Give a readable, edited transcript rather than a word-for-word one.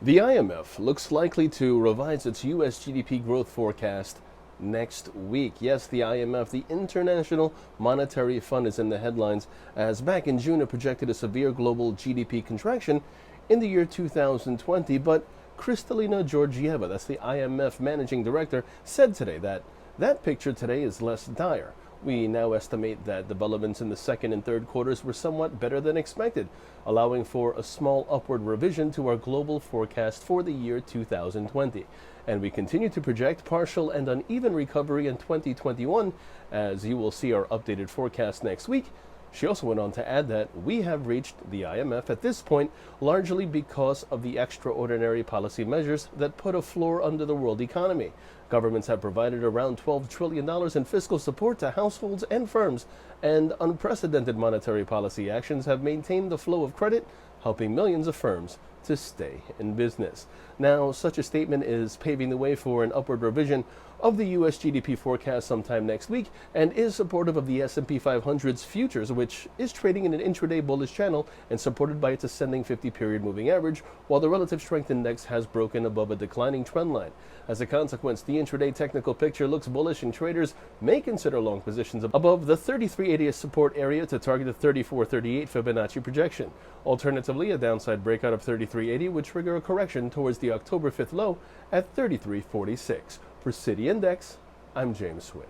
The IMF looks likely to revise its U.S. GDP growth forecast next week. Yes, the IMF, the International Monetary Fund, is in the headlines as back in June it projected a severe global GDP contraction in the year 2020. But Kristalina Georgieva, that's the IMF Managing Director, said today that that picture today is less dire. We now estimate that developments in the second and third quarters were somewhat better than expected, allowing for a small upward revision to our global forecast for the year 2020. And we continue to project partial and uneven recovery in 2021, as you will see our updated forecast next week. She also went on to add that we have reached the IMF at this point largely because of the extraordinary policy measures that put a floor under the world economy. Governments have provided around $12 trillion in fiscal support to households and firms, and unprecedented monetary policy actions have maintained the flow of credit, helping millions of firms to stay in business. Now, such a statement is paving the way for an upward revision of the U.S. GDP forecast sometime next week and is supportive of the S&P 500's futures, which is trading in an intraday bullish channel and supported by its ascending 50-period moving average, while the relative strength index has broken above a declining trend line. As a consequence, the intraday technical picture looks bullish, and traders may consider long positions above the 3380 support area to target the 3438 Fibonacci projection. Alternatively, a downside breakout of 3380 would trigger a correction towards the October 5th low at 3346. For City Index, I'm James Sway.